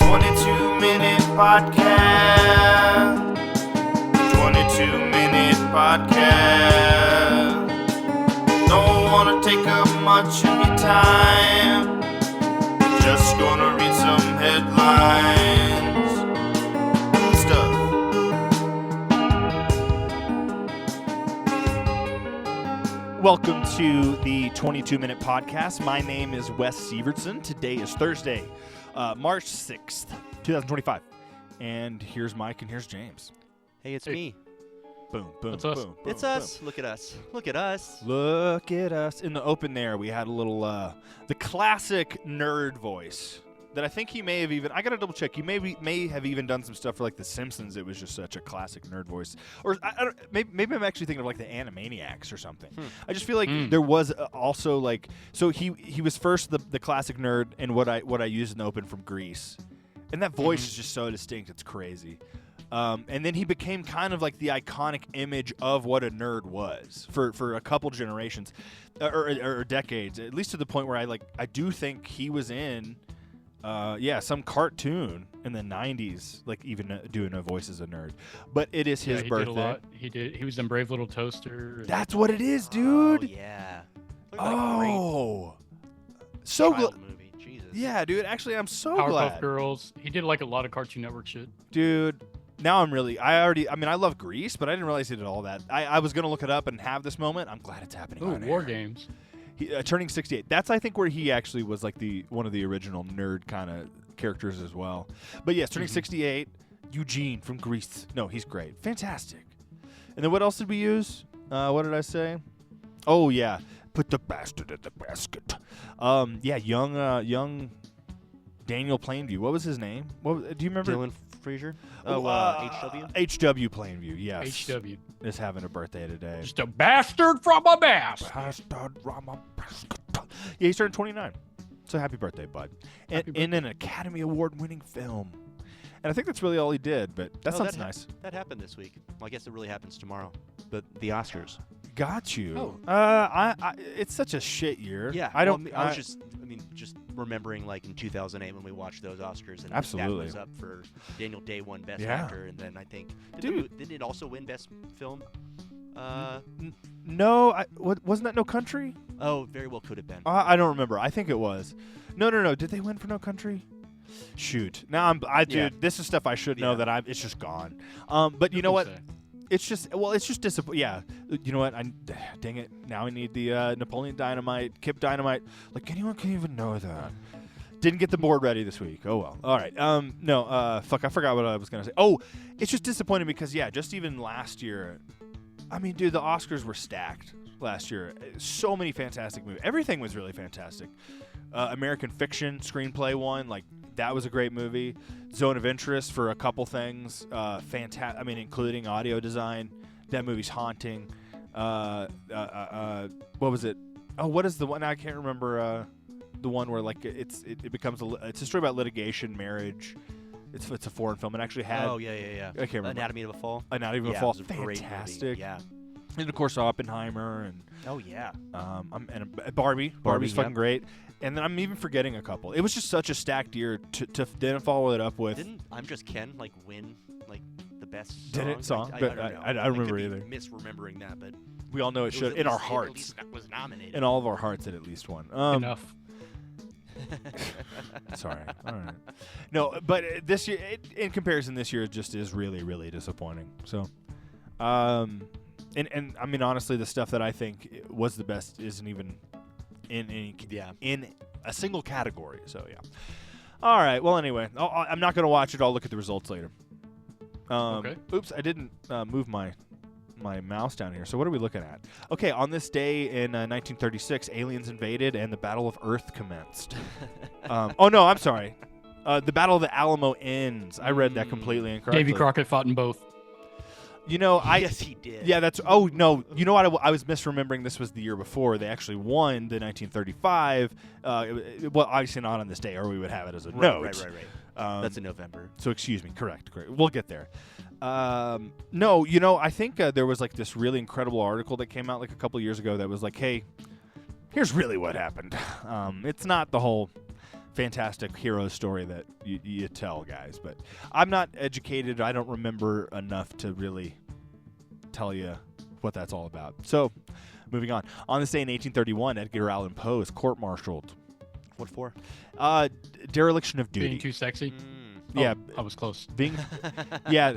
22-minute podcast. 22-minute podcast. Don't want to take up much of your time. Just gonna read some headlines and stuff. Welcome to the 22-minute podcast. My name is Wes Sievertson. Today is Thursday, March 6th, 2025. And here's Mike and here's James. Hey, it's me. Boom, boom, It's us. boom, boom, It's us. Look at us. Look at us. Look at us. In the open there, we had a little, the classic nerd voice that I think he may have even, I got to double check, he may have even done some stuff for like The Simpsons. It was just such a classic nerd voice. Or I don't, maybe I'm actually thinking of like the Animaniacs or something. I just feel like there was also like, so he was first the classic nerd and what I used in the open from Grease. And that voice is just so distinct, it's crazy. And then he became kind of like the iconic image of what a nerd was for a couple generations or decades, at least to the point where I do think he was in some cartoon in the 90s, like even doing a voice as a nerd. But it is his he birthday. Did a lot. He was in Brave Little Toaster. That's what it is, dude. Oh, yeah. Oh. So Child good. movie. Jesus. Yeah, dude. Actually, I'm so Powerpuff glad. Girls. He did like a lot of Cartoon Network shit. Dude, now I love Grease, but I didn't realize he did all that. I was going to look it up and have this moment. I'm glad it's happening Ooh, on War air. Games. Turning 68. That's, I think, where he actually was like one of the original nerd kind of characters as well. But yes, turning 68, Eugene from Grease. No, he's great. Fantastic. And then what else did we use? What did I say? Oh, yeah. Put the bastard in the basket. Young Daniel Plainview. What was his name? Do you remember? Dylan Frazier? HW? HW Plainview, yes. HW. Is having a birthday today. Just a bastard from a bass. Yeah, he's turning 29. So happy birthday, bud. In an Academy Award-winning film. And I think that's really all he did, but that sounds nice. That happened this week. Well, I guess it really happens tomorrow. But the Oscars. Got you. Oh. It's such a shit year. Yeah. I don't. I was just remembering like in 2008 when we watched those Oscars, and Absolutely. that was up for Daniel Day won Best Yeah. Actor, and then I think Dude. didn't it also win Best Film? No, wasn't that No Country? Oh, very well could have been. I don't remember. I think it was. No. Did they win for No Country? Shoot. Now dude. This is stuff I should know that it's just gone. But you know what? It's just disappointing. Yeah, you know what? Dang it! Now I need the Napoleon Dynamite, Kip Dynamite. Like anyone can even know that. Didn't get the board ready this week. Oh well. All right. Fuck. I forgot what I was gonna say. Oh, it's just disappointing because just even last year, I mean, dude, the Oscars were stacked last year. So many fantastic movies. Everything was really fantastic. American Fiction screenplay won. Like that was a great movie. Zone of Interest for a couple things. Fantastic. I mean, including audio design. That movie's haunting. What was it? Oh, what is the one? I can't remember. The one where like it becomes it's a story about litigation, marriage. It's a foreign film. It actually had. Oh yeah. I can't remember. Anatomy of a Fall. Anatomy of a Yeah, Fall. it was a great movie. Fantastic. Yeah. And of course Oppenheimer and Oh yeah. and Barbie. Barbie's fucking great. And then I'm even forgetting a couple. It was just such a stacked year to then follow it up with. Didn't I'm Just Ken like win like the best Did it song? song? But I don't know. I don't remember could either. be misremembering that, but We all know it it was should at in our least- it at hearts. least was nominated. In all of our hearts, it at least one. Enough. Sorry. All right. No, but this year, in comparison, this year just is really, really disappointing. So, and I mean, honestly, the stuff that I think was the best isn't even in a single category. So yeah. All right. Well, anyway, I'm not gonna watch it. I'll look at the results later. Okay. Oops, I didn't move my mouse down here. So what are we looking at? Okay, on this day in 1936, aliens invaded and the Battle of Earth commenced. Oh no, I'm sorry. The Battle of the Alamo ends. I read that completely incorrectly. Davy Crockett fought in both. You know, yes, he did. Yeah, that's. Oh no, you know what? I was misremembering. This was the year before. They actually won the 1935. Well, obviously not on this day, or we would have it as a note. Right. That's in November. So excuse me. Correct. We'll get there. No, you know, I think there was like this really incredible article that came out like a couple years ago that was like, hey, here's really what happened. It's not the whole fantastic hero story that you tell, guys. But I'm not educated. I don't remember enough to really tell you what that's all about. So, moving on. On this day in 1831, Edgar Allan Poe is court-martialed. What for? Dereliction of duty. Being too sexy. Yeah, I was close. being yeah.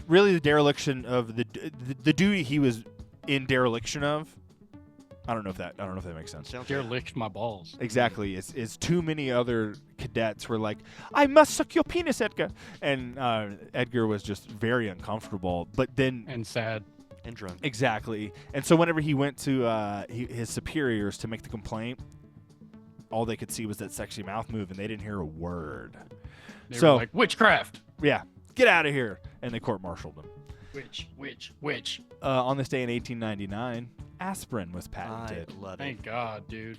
Really, the dereliction of the duty he was in dereliction of. I don't know if that makes sense. Derelict my balls. Exactly. It's too many other cadets were like, I must suck your penis, Edgar. And Edgar was just very uncomfortable. But then And sad. And drunk. exactly. And so whenever he went to his superiors to make the complaint, all they could see was that sexy mouth move, and they didn't hear a word. They So- were like, witchcraft. Yeah, get out of here. And they court-martialed him. Witch. On this day in 1899, aspirin was I patented. love it. Thank God, dude.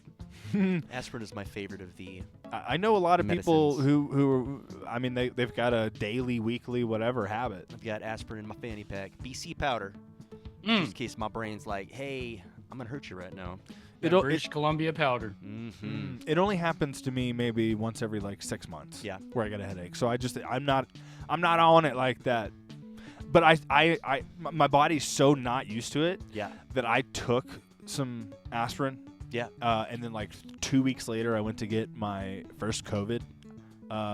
Aspirin is my favorite of the. I know a lot of people Medicines. who I mean, they've got a daily, weekly, whatever habit. I've got aspirin in my fanny pack. BC powder. Just in case my brain's like, hey, I'm gonna hurt you right now. It'll- British Columbia powder. Mm-hmm. It only happens to me maybe once every like 6 months. Yeah. Where I get a headache. So I'm not on it like that. But my body's so not used to it Yeah. that I took some aspirin. Yeah. And then like 2 weeks later, I went to get my first COVID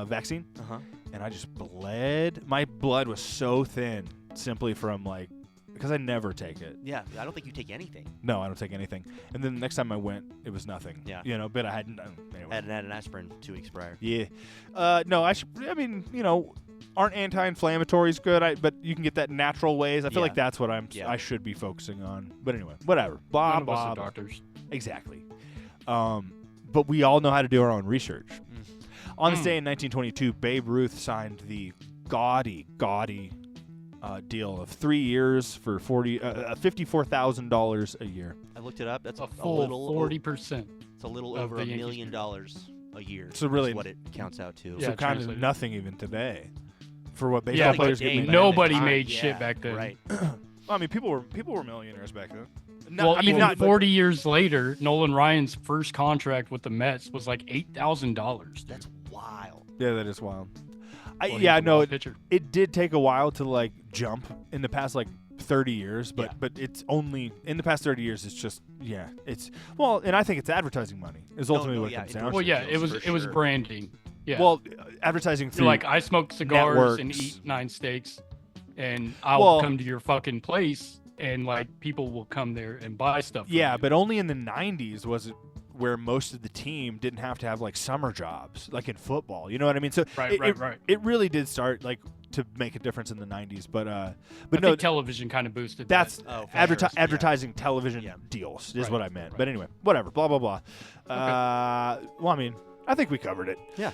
vaccine, Uh-huh. and I just bled. My blood was so thin simply from like, because I never take it. Yeah. I don't think you take anything. No, I don't take anything. And then the next time I went, it was nothing. Yeah. You know, but I hadn't. Anyway. I hadn't had an aspirin 2 weeks prior. Yeah. No, I mean, you know, aren't anti-inflammatories good? But you can get that in natural ways. I feel Yeah. like that's what Yeah. I should be focusing on. But anyway, whatever. Blah, None of us blah, are blah. doctors. Exactly. But we all know how to do our own research. On this day in 1922, Babe Ruth signed the gaudy deal of 3 years for $54,000 a year. I looked it up. That's A full little 40%. It's a little of over the $1 Yankees million a year. So really- is what it counts out to. Yeah, So kind of translated. nothing even today for what baseball Yeah, but players dang, get. man, paid. nobody at the made time, shit yeah, back then. Right. Well, I mean, people were millionaires back then. Well, I mean, even not 40 years later, Nolan Ryan's first contract with the Mets was like $8,000. That's wild. Yeah, that is wild. Well, Yeah, he's a no, wild pitcher. it did take a while to like jump in the past like 30 years, but Yeah. but it's only in the past 30 years. It's just it's well, and I think it's advertising money is ultimately what it yeah, comes it down Well, to. yeah, it was for it was sure. branding. Yeah. Well, advertising You're through like, I smoke cigars and networks. eat 9 steaks, and I'll Well- come to your fucking place, and like people will come there and buy stuff. from yeah, you. but only in the 90s was it where most of the team didn't have to have like summer jobs like in football. You know what I mean? So Right, it, right. it really did start like to make a difference in the 90s, but I no, think television kind of boosted that's that. Oh, for sure. Yeah. advertising television Yeah. deals is Right, what I meant. right. But anyway, whatever. Blah blah blah. Well, I mean, I think we covered it. Yeah.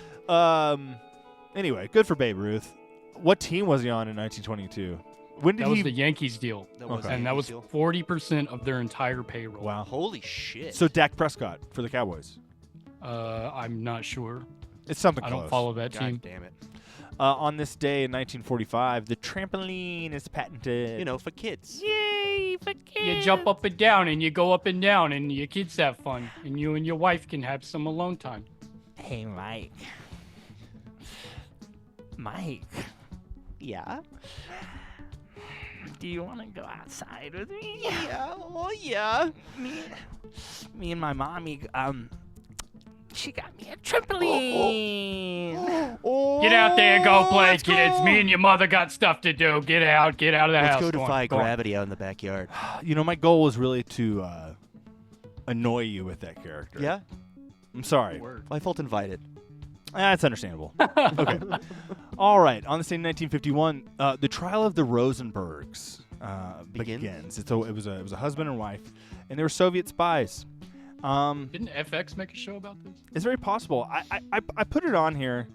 Anyway, good for Babe Ruth. What team was he on in 1922? When did That was he? the Yankees deal, That was Okay. and that was Yankees deal. 40% of their entire payroll. Wow. Holy shit. So Dak Prescott for the Cowboys. I'm not sure. It's something I close. don't follow that God team. damn it. On this day in 1945, the trampoline is patented. You know, for kids. Yay for kids! You jump up and down, and you go up and down, and your kids have fun, and you and your wife can have some alone time. Hey, Mike. Mike, Yeah. do you want to go outside with me? Yeah. Oh, yeah. Me and my mommy, she got me a trampoline. Oh. Get out there, go play, let's kids. go. Me and your mother got stuff to do. Get out of the Let's house. go Go on, defy go on. gravity out in the backyard. You know, my goal was really to annoy you with that character. Yeah. I'm sorry. Word. I felt invited. That's understandable. Okay. All right. On the same 1951, the trial of the Rosenbergs begins. It was a husband and wife, and they were Soviet spies. Didn't FX make a show about this? It's very possible. I put it on here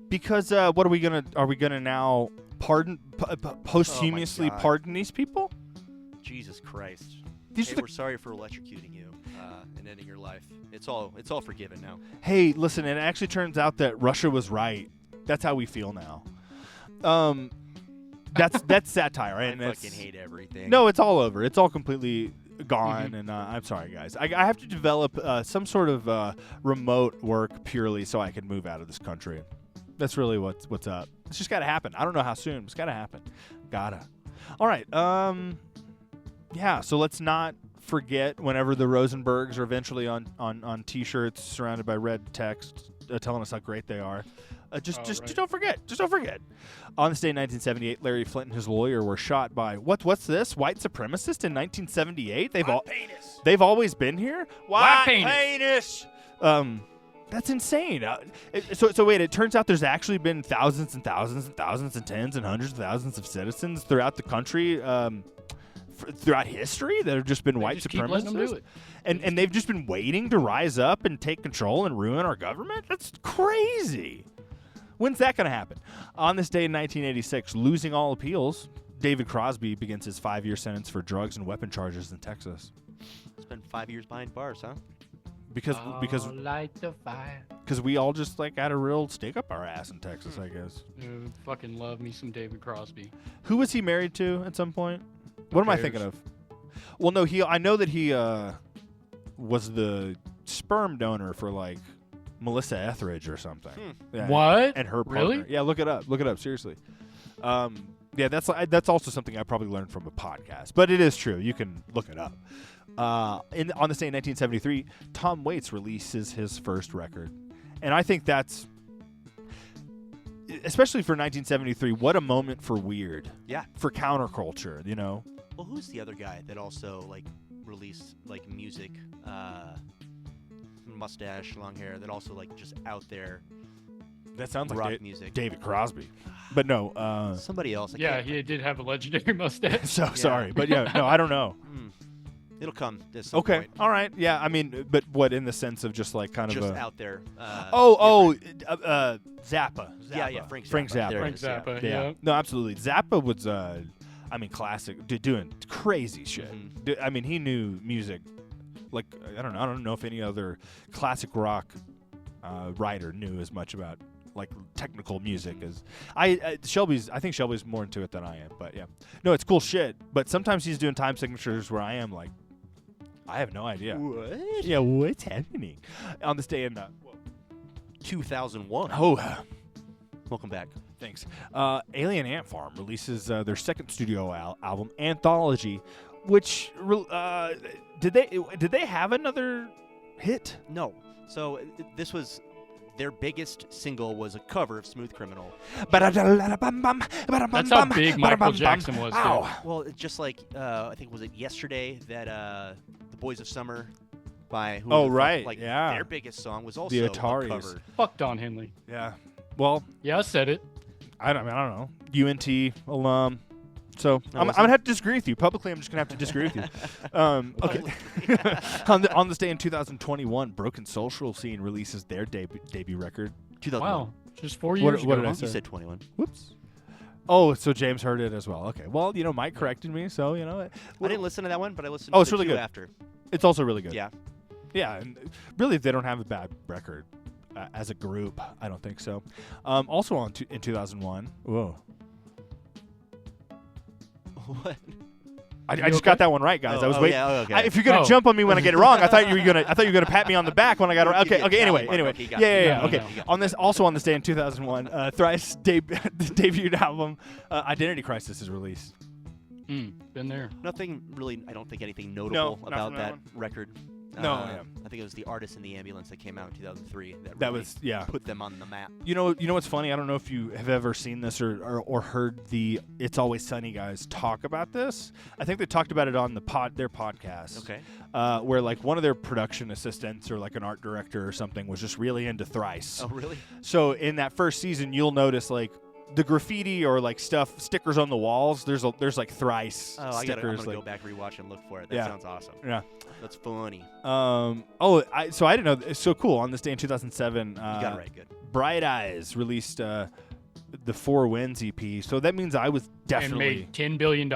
because what are we gonna now posthumously God. pardon these people? Jesus Christ. These Hey, are the we're sorry for electrocuting you and ending your life. It's all forgiven now. Hey, listen, it actually turns out that Russia was right. That's how we feel now. That's satire, right? I And it's- fucking hate everything. No, it's all over. It's all completely gone, and I'm sorry, guys. I have to develop some sort of remote work purely so I can move out of this country. That's really what's up. It's just got to happen. I don't know how soon. It's got to happen. Gotta. All right. Yeah. So let's not forget whenever the Rosenbergs are eventually on T-shirts surrounded by red text telling us how great they are. Just don't forget. Just don't forget. On this day in 1978, Larry Flint and his lawyer were shot by what's this? White supremacist in 1978? They've always been here. White penis. That's insane. So wait, it turns out there's actually been thousands and thousands and thousands and tens and hundreds of thousands of citizens throughout the country, throughout history that have just been white keep letting them do supremacists. it. And they've just been waiting to rise up and take control and ruin our government? That's crazy. When's that going to happen? On this day in 1986, losing all appeals, David Crosby begins his 5-year sentence for drugs and weapon charges in Texas. Spent 5 years behind bars, huh? Because light the fire. we all just like had a real stake up our ass in Texas, I guess. Dude, fucking love me some David Crosby. Who was he married to at some point? What am I thinking of? Well, no, I know that he was the sperm donor for like Melissa Etheridge or something. Yeah, What? and her partner. Really? Yeah, look it up. Look it up seriously. Yeah, that's also something I probably learned from a podcast, but it is true. You can look it up. On this day in 1973, Tom Waits releases his first record, and I think that's, especially for 1973, what a moment for weird. Yeah. For counterculture, you know. Well, who's the other guy that also like released like music, mustache, long hair, that also like just out there? That sounds rock like music. David Crosby, but no. Somebody else. Yeah, he did have a legendary mustache. So sorry, but yeah, no, I don't know. It'll come at some Okay, point. all right, yeah. I mean, but what in the sense of just like kind Just of a out there. Zappa. Yeah, Frank Zappa. Frank Zappa. There Frank it is, yeah. Zappa, Yeah. yeah. No, absolutely. Zappa was, I mean, classic, doing crazy shit. Mhm. I mean, he knew music. Like, I don't know if any other classic rock writer knew as much about like technical music as I think Shelby's more into it than I am. But yeah, no, it's cool shit. But sometimes he's doing time signatures where I am like, I have no idea. What? Yeah, what's happening on this day in 2001. Oh, Welcome back. thanks. Alien Ant Farm releases their second studio album, Anthology, which did they have another hit? No. So this was their biggest single, was a cover of Smooth Criminal. That's how big Michael Jackson was, Ow. too. Well, it's just like I think was it yesterday that the Boys of Summer by who Oh, the fuck, right, like yeah. their biggest song was also The a Ataris. cover. Fuck Don Henley. Yeah. Well, Yeah, I said it. I don't know. UNT alum. So No, I'm was gonna it? have to disagree with you publicly. I'm just gonna have to disagree with you. Okay. on this day in 2021, Broken Social Scene releases their debut record. 2001. Wow. Just 4 years what ago. did I You say? said 21. Whoops. Oh, so James heard it as well. Okay. Well, Mike corrected me, so I didn't listen to that one, but I listened Oh, to it's the really two good. after. It's also really good. Yeah. Yeah, and really, they don't have a bad record as a group. I don't think so. Also in 2001. Whoa. What? I just got that one right, guys. I was waiting. Yeah, okay. If you're gonna jump on me when I get it wrong, I thought you were gonna pat me on the back when I got it right. Okay. Anyway. Okay, got it. Yeah. No, Okay. no. On this day in 2001, Thrice debuted album Identity Crisis is released. Been there. Nothing really. I don't think anything notable not about from that that one. record. No, yeah. I think it was The Artist in the Ambulance that came out in 2003. That That really was yeah. put them on the map. You know what's funny? I don't know if you have ever seen this or heard the It's Always Sunny guys talk about this. I think they talked about it on their podcast. Okay. Where like one of their production assistants or like an art director or something was just really into Thrice. Oh, really? So in that first season, you'll notice like the graffiti or like stickers on the walls. There's like Thrice Oh, stickers. I'm gonna like, go back rewatch and look for it. That Yeah. sounds awesome. Yeah. That's funny. So I didn't know. It's so cool. On this day in 2007, You got it right. Good. Bright Eyes released the Four Winds EP. So that means I was And definitely made $10 billion.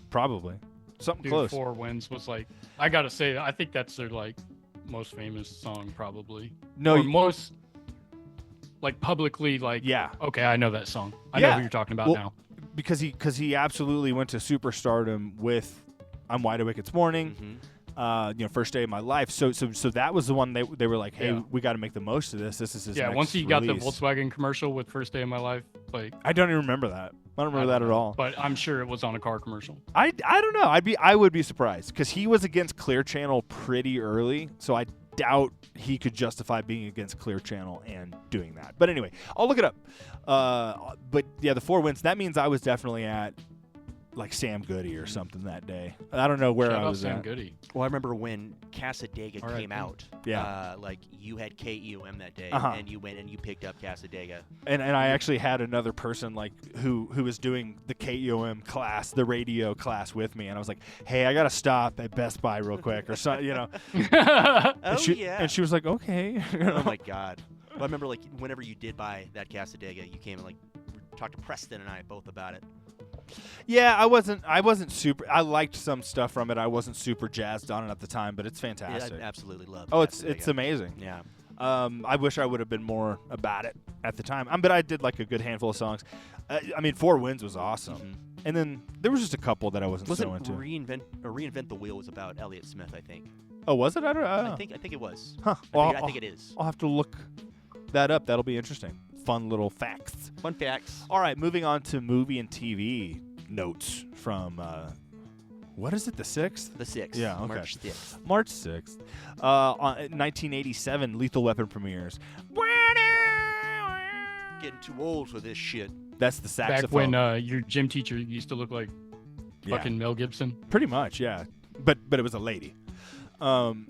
probably something Dude, close. Four Winds was like, I gotta say, I think that's their like most famous song probably. No, Or most like publicly like. yeah, Okay, I know that song. I Yeah. know who you're talking about Well, now. because he absolutely went to superstardom with I'm Wide Awake It's Morning. Mm-hmm. First Day of My Life. So that was the one they were like, hey, we got to make the most of this. This is his next once he got the release. Volkswagen commercial with First Day of My Life, like I don't even remember that. I don't remember that at all. But I'm sure it was on a car commercial. I don't know. I would be surprised because he was against Clear Channel pretty early, so I doubt he could justify being against Clear Channel and doing that. But anyway, I'll look it up. But yeah, the 4 wins. That means I was definitely at like Sam Goody or something that day. I don't know where Shout I out was Sam at. Goody. Well, I remember when Casadega All right, came out. Yeah. Like you had KEOM that day, Uh-huh. and you went and you picked up Casadega. And I actually had another person like who was doing the KEOM class, the radio class with me, and I was like, "Hey, I gotta stop at Best Buy real quick," or something, you know. Oh and she, yeah. And she was like, "Okay." Oh my God. Well, I remember like whenever you did buy that Casadega, you came and like talked to Preston and I both about it. Yeah, I wasn't super. I liked some stuff from it. I wasn't super jazzed on it at the time, but it's fantastic. Yeah, I absolutely loved. Oh, it's Casadega. amazing. Yeah. I wish I would have been more about it at the time. But I did like a good handful of songs. I mean, 4 Winds was awesome, Mhm. and then there was just a couple that I wasn't Wasn't so into. Reinvent the Wheel was about Elliott Smith, I think. Oh, was it? I don't. I think it was. Huh. I think it is. I'll have to look that up. That'll be interesting. Fun little facts. Fun facts. All right, moving on to movie and TV notes from what is it? The 6th? The 6th. Yeah, okay. March 6th. March 6th. 1987, Lethal Weapon premieres. Getting too old for this shit. That's the Back saxophone. when your gym teacher used to look like Yeah. fucking Mel Gibson. Pretty much, yeah. But it was a lady. On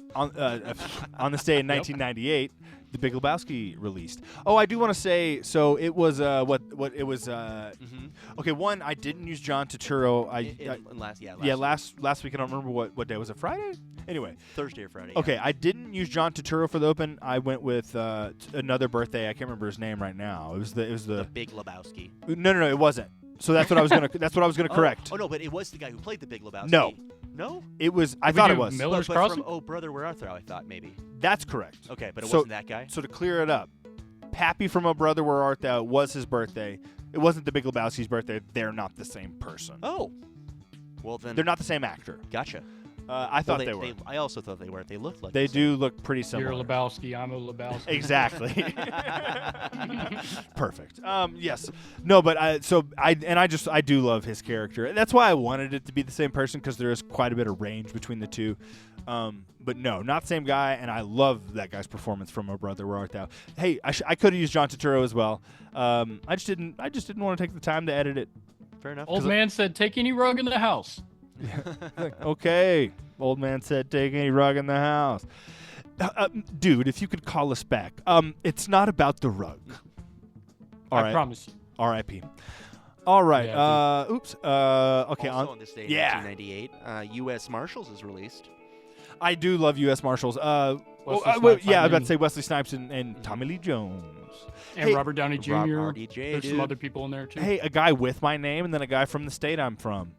this day in 1998, The Big Lebowski released. Oh, I do want to say, so it was what it was. Okay, one, I didn't use John Turturro. Last week I don't remember what day was it. Friday. Anyway, Thursday or Friday. okay, I didn't use John Turturro for the open. I went with another birthday. I can't remember his name right now. It was the The Big Lebowski. No, it wasn't. So that's what I was gonna correct. Oh no, but it was the guy who played the Big Lebowski. No. No. It was. I Did we thought do it was. Miller's But Crossing? from Oh Brother Where Art Thou? I thought maybe. That's correct. Okay, but it So- wasn't that guy. So to clear it up, Pappy from Oh Brother Where Art Thou was his birthday. It wasn't the Big Lebowski's birthday. They're not the same person. Oh. Well then. They're not the same actor. Gotcha. I thought Well, they were. I also thought they were. They looked like. They the same. do look pretty You're similar. a Lebowski, I'm a Lebowski. Exactly. Perfect. Yes. No, but I do love his character. That's why I wanted it to be the same person because there is quite a bit of range between the two. But no, not the same guy, and I love that guy's performance from Oh Brother Where Art Thou. Hey, I could have used John Turturro as well. I just didn't want to take the time to edit it. Fair enough. Old man said, take any rug in the house. Okay, old man said, take any rug in the house. Dude, if you could call us back. It's not about the rug. All I right. promise you. R.I.P. All right. Yeah, Oops. Okay. Also on this day, in yeah. 1998, U.S. Marshals is released. I do love U.S. Marshals. Wesley yeah, I Snipes, was I about to mean. say Wesley Snipes and Tommy Lee Jones. And Hey, Robert Downey Jr. RDJ, There's dude. some other people in there too. Hey, a guy with my name and then a guy from the state I'm from.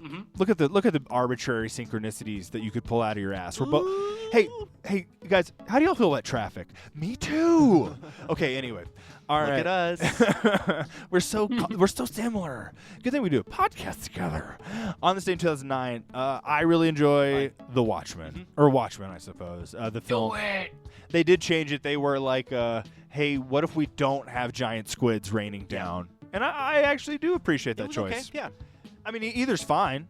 hmm Look at the arbitrary synchronicities that you could pull out of your ass. We're both. Hey, guys, how do y'all feel about traffic? Me too. Okay, anyway. All Look right. at us. we're so similar. Good thing we do a podcast together. On this day in 2009, I really enjoy The Watchmen or Watchmen, I suppose. The film. Do it. They did change it. They were like, "Hey, what if we don't have giant squids raining down?" And I actually do appreciate that It was choice. Okay. Yeah. I mean, either's fine.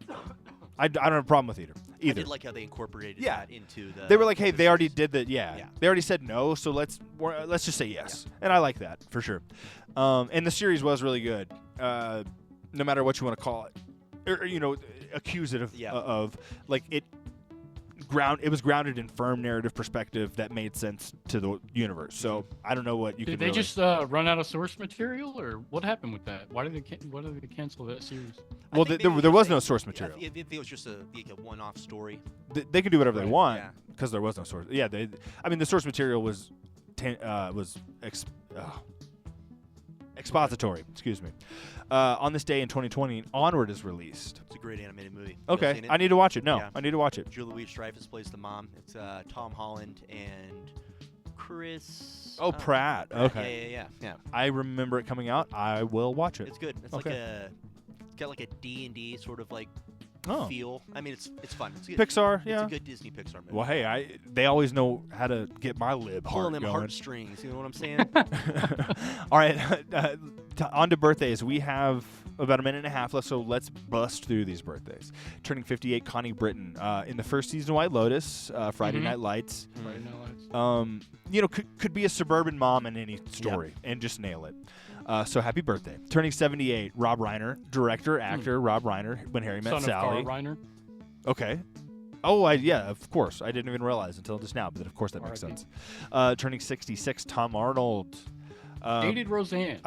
I don't have a problem with either. I did like how they incorporated that into the. They were like, hey, the they already series. did that. Yeah. Yeah. They already said no, so let's just say yes. And I like that for sure. And the series was really good. No matter what you want to call it, or accuse it of like it was grounded in firm narrative perspective that made sense to the universe. So I don't know what you Did could they really. just run out of source material, or what happened with that? Why did they cancel that series? I Well, think there maybe was they- no source I material. think it was just a one-off story. They can do whatever they Right, want yeah. because there was no source. Yeah, I mean, the source material was expository. Excuse me. On this day in 2020, Onward is released. It's a great animated movie. You Okay, seen it? I need to watch it. No, Yeah. I need to watch it. Julia Louis-Dreyfus plays the mom. It's Tom Holland and Chris. Oh, Pratt. Okay. Yeah. I remember it coming out. I will watch it. It's good. It's Okay. it's got like a D&D sort of like Oh. feel. I mean, it's fun. It's good. Pixar, It's yeah. a good Disney Pixar movie. Well, hey, they always know how to get my lib Pulling heart them going. heartstrings. You know what I'm saying? All right, on to birthdays. We have about a minute and a half left, so let's bust through these birthdays. Turning 58, Connie Britton. In the first season of White Lotus, Friday Night Lights. Friday Night Lights. You know, could be a suburban mom in any story and just nail it. So happy birthday. Turning 78, Rob Reiner, director, actor, Rob Reiner, When Harry Met Son Sally. of Carl Reiner. Okay. Oh, yeah, of course. I didn't even realize until just now, but of course that makes R.I.P. sense. Turning 66, Tom Arnold. Dated Roseanne.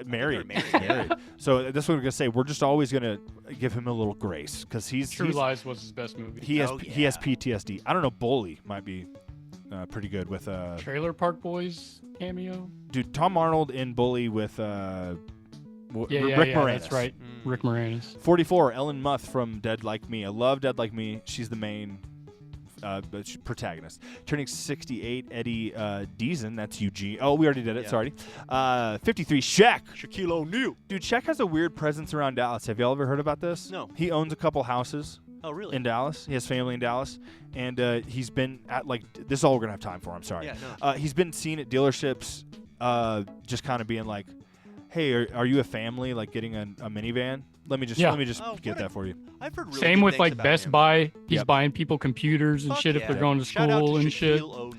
Married. Married. Married. So that's what we're gonna say. We're just always gonna give him a little grace because True Lies was his best movie. he has Oh, he has yeah. PTSD. I don't know. Bully might be pretty good with Trailer Park Boys cameo. dude. Tom Arnold in Bully with Yeah, Rick Moranis. that's right. Rick Moranis. 44, Ellen Muth from Dead Like Me. I love Dead Like Me. She's the main protagonist. Turning 68, Eddie Deason. That's Eugene. Oh, we already did it. Yeah. Sorry. 53, Shaq. Shaquille O'Neal. Dude, Shaq has a weird presence around Dallas. Have y'all ever heard about this? No. He owns a couple houses Oh, really? in Dallas. He has family in Dallas. And he's been at, like, this is all we're going to have time for. I'm sorry. Yeah, no. He's been seen at dealerships just kind of being like, hey, are you a family, like getting a minivan? Let me just Oh, get that for you. I've heard really Same good with things like about Best him. Buy. He's Yep. buying people computers and Fuck shit if yeah. they're going to Shout out school to and shit. Shaquille O'Neal.